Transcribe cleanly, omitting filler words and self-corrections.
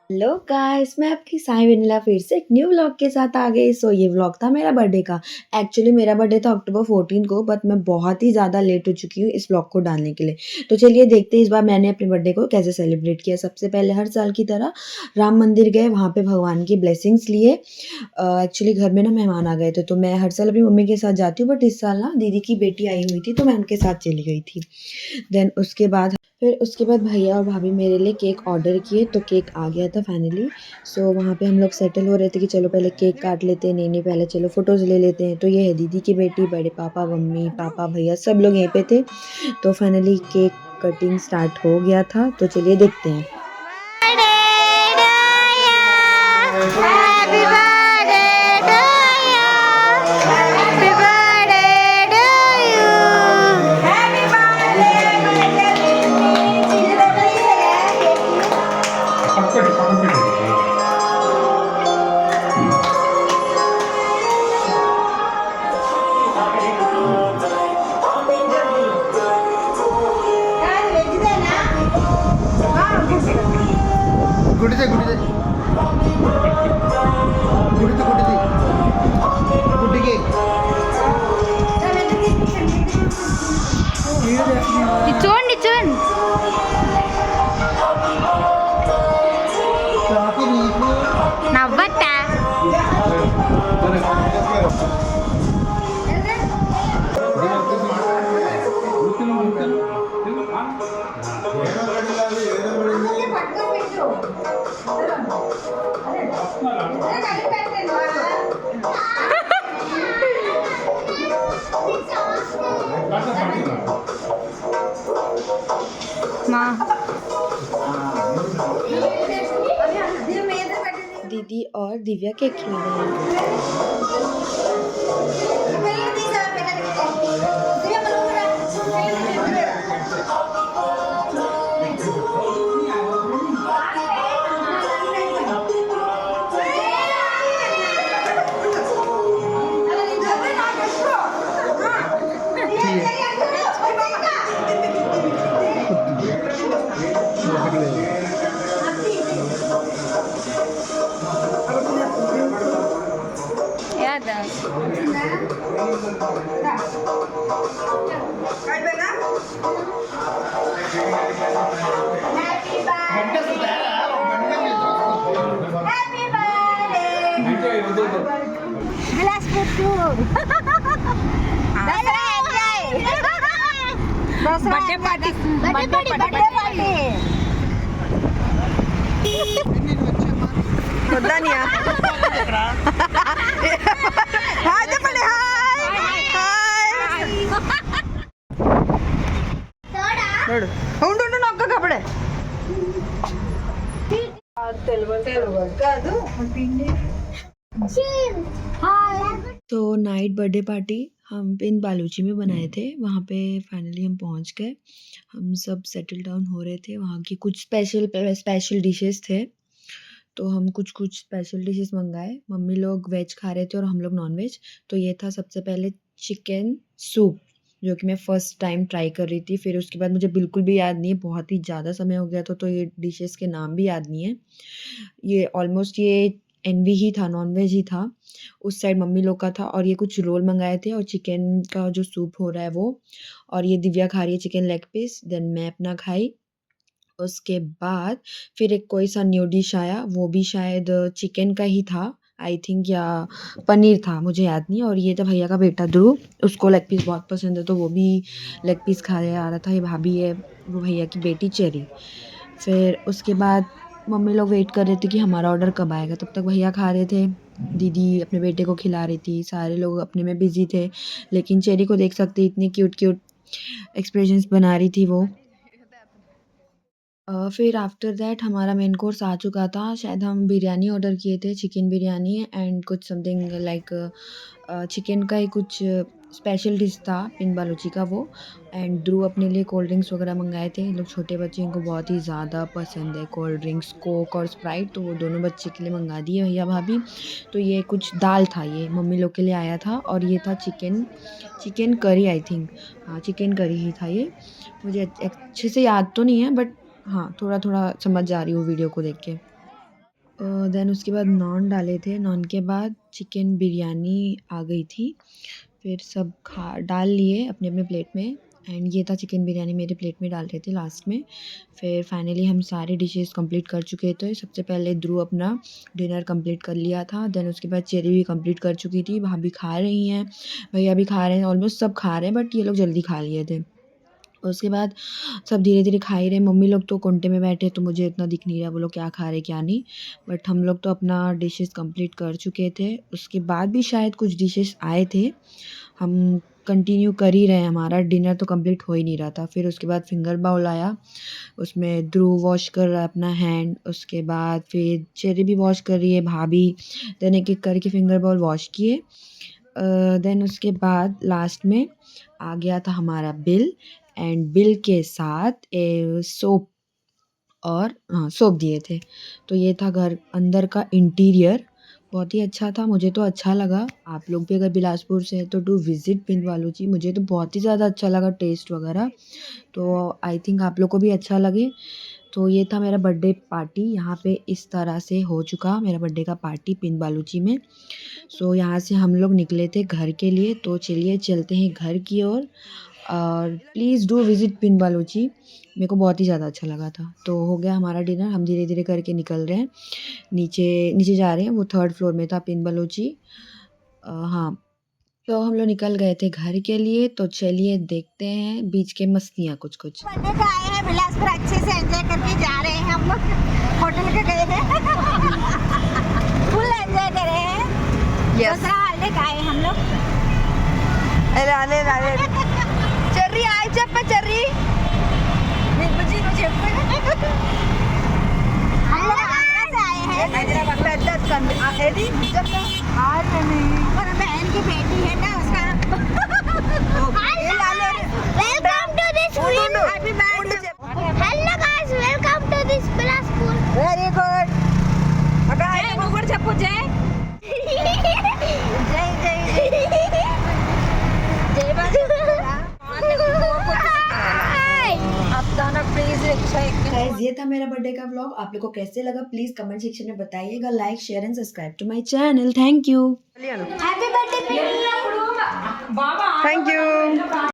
Hello guys, मैं आपकी Sai vanilla फिर से एक न्यू व्लॉग के साथ आ गई। ये व्लॉग था मेरा बर्थडे का। एक्चुअली मेरा बर्थडे था अक्टूबर 14 को, बट मैं बहुत ही ज़्यादा लेट हो चुकी हूँ इस व्लॉग को डालने के लिए। तो चलिए देखते हैं इस बार मैंने अपने बर्थडे को कैसे सेलिब्रेट किया। सबसे पहले हर साल की तरह राम मंदिर गए, वहाँ पे भगवान की ब्लेसिंग्स लिए। एक्चुअली घर में ना मेहमान आ गए थे, तो मैं हर साल अपनी मम्मी के साथ जाती हूँ, बट इस साल ना दीदी की बेटी आई हुई थी तो मैं उनके साथ चली गई थी। देन उसके बाद भैया और भाभी मेरे लिए केक ऑर्डर किए, तो केक आ गया था फाइनली। वहाँ पे हम लोग सेटल हो रहे थे कि चलो पहले केक काट लेते हैं, नहीं पहले चलो फ़ोटोज़ ले लेते हैं। तो ये है दीदी की बेटी, बड़े पापा, मम्मी पापा, भैया सब लोग यहीं पे थे। तो फाइनली केक कटिंग स्टार्ट हो गया था, तो चलिए देखते हैं। गुडीचे गुडीचे गुडीचे गुडीचे गुड्डी केक చూడండి చూడండి కాకి నీకు నవ్వట్టా మా दीदी और दिव्या केक खिला रहे हैं। యాదా గ్లాస్ పెట్టు బర్త్డే పార్టీ వద్దానియా హాయ్ చెప్పండి, హాయ్ నడు ఉండు ఉండు నొక్క కపడే తెలుగు కాదు పిండి। तो नाइट बर्थडे पार्टी हम इन बालूची में बनाए थे। वहाँ पे फाइनली हम पहुँच गए। हम सब सेटल डाउन हो रहे थे। वहाँ की कुछ स्पेशल डिशेस थे, तो हम कुछ स्पेशल डिशेस मंगाए। मम्मी लोग वेज खा रहे थे और हम लोग नॉन वेज। तो ये था सबसे पहले चिकन सूप, जो कि मैं फ़र्स्ट टाइम ट्राई कर रही थी। फिर उसके बाद मुझे बिल्कुल भी याद नहीं है, बहुत ही ज़्यादा समय हो गया था, तो ये डिशेस के नाम भी याद नहीं है। ये ऑलमोस्ट ये एनवी ही था, नॉन-वेज ही था। उस साइड मम्मी लोग का था, और ये कुछ रोल मँगाए थे और चिकन का जो सूप हो रहा है वो। और ये दिव्या खा रही है चिकन लेग पीस, देन मैं अपना खाई। उसके बाद फिर एक कोई-सा न्यू डिश आया, वो भी शायद चिकन का ही था आई थिंक, या पनीर था, मुझे याद नहीं है। और ये था भैया का बेटा ध्रुव, उसको लेग पीस बहुत पसंद है, तो वो भी लेग पीस खाने आ रहा था। ये भाभी है, वो भैया की बेटी चेरी। फिर उसके बाद मम्मी लोग वेट कर रहे थे कि हमारा ऑर्डर कब आएगा, तब तक भैया खा रहे थे, दीदी अपने बेटे को खिला रही थी, सारे लोग अपने में बिज़ी थे। लेकिन चेरी को देख सकते इतनी क्यूट एक्सप्रेशंस बना रही थी वो। फिर आफ्टर दैट हमारा मेन कोर्स आ चुका था। शायद हम बिरयानी ऑर्डर किए थे, चिकन बिरयानी एंड कुछ समथिंग लाइक चिकन का ही कुछ स्पेशल डिश था, पिंक बालूची का वो। एंड ध्रुव अपने लिए कोल्ड ड्रिंक्स वगैरह मंगाए थे। ये लोग छोटे बच्चे, इनको बहुत ही ज़्यादा पसंद है कोल्ड ड्रिंक्स, कोक और स्प्राइट, तो वो दोनों बच्चे के लिए मंगा दिए भैया भाभी। तो ये कुछ दाल था, ये मम्मी लोग के लिए आया था, और ये था चिकन करी आई थिंक। हाँ, चिकन करी ही था ये। मुझे अच्छे से याद तो नहीं है, बट हाँ, थोड़ा-थोड़ा समझ जा रही हूँ वीडियो को देख के। देन उसके बाद नान डाले थे, नान के बाद चिकन बिरयानी आ गई थी। फिर सब डाल लिए अपने अपने प्लेट में, एंड ये था चिकन बिरयानी मेरे प्लेट में डाल रहे थे लास्ट में। फिर फाइनली हम सारे डिशेस कंप्लीट कर चुके थे। सबसे पहले ध्रुव अपना डिनर कंप्लीट कर लिया था, देन उसके बाद चेरी भी कंप्लीट कर चुकी थी, भाभी खा रही हैं, भैया भी खा रहे हैं, ऑलमोस्ट सब खा रहे हैं, बट ये लोग जल्दी खा लिए थे। उसके बाद सब धीरे-धीरे खा ही रहे, मम्मी लोग तो कोंटे में बैठे, तो मुझे इतना दिख नहीं रहा वो लोग क्या खा रहे क्या नहीं, बट हम लोग तो अपना डिशेस कंप्लीट कर चुके थे। उसके बाद भी शायद कुछ डिशेस आए थे, हम कंटिन्यू कर ही रहे हैं, हमारा डिनर तो कंप्लीट हो ही नहीं रहा था। फिर उसके बाद फिंगर बाउल आया, उसमें ध्रुव वॉश कर रहा है अपना हैंड, उसके बाद फिर चेरी भी वॉश कर रही है भाभी, देन एक-एक करके फिंगर बाउल वॉश किए। देन उसके बाद लास्ट में आ गया था हमारा बिल, एंड बिल के साथ सोप और सोप दिए थे। तो ये था घर अंदर का इंटीरियर, बहुत ही अच्छा था, मुझे तो अच्छा लगा। आप लोग भी अगर बिलासपुर से हैं तो डू विज़िट पिंड बालूची, मुझे तो बहुत ही ज़्यादा अच्छा लगा टेस्ट वगैरह, तो आई थिंक आप लोग को भी अच्छा लगे। तो ये था मेरा बर्थडे पार्टी, यहाँ पे इस तरह से हो चुका मेरा बर्थडे का पार्टी पिंड बालूची में। सो यहाँ से हम लोग निकले थे घर के लिए, तो चलिए चलते हैं घर की ओर। और प्लीज़ डू विज़िट पिंड बालूची, मेरे को बहुत ही ज़्यादा अच्छा लगा था। तो हो गया हमारा डिनर, हम धीरे-धीरे करके निकल रहे हैं, नीचे नीचे जा रहे हैं, वो 3rd फ्लोर में था पिंड बालूची। हाँ, तो हम लोग निकल गए थे घर के लिए, तो चलिए देखते हैं बीच के मस्तियाँ कुछ-कुछ। बर्थडे पे आए हैं बिलासपुर, अच्छे से एंजॉय करके जा रहे हैं हम लोग। होटल पे गए हैं, फुल एंजॉय कर रहे हैं। दूसरा हॉलिडे का आए हम लोग। చెర్రీ హాయ్ చెప్ప చెర్రీ हम लोग आगरा से आए हैं। పెద్ద ఏది और बहन की बेटी है ना उसका। Welcome to this happy birthday. Hello guys, welcome to this Bilaspur. Very good నువ్వు కూడా చెప్పు జై జై జై జై गाइस ये था मेरा बर्थडे का व्लॉग, आप लोग को कैसे लगा प्लीज़ कमेंट सेक्शन में बताइएगा, like share and subscribe to my channel, thank you. Happy birthday thank you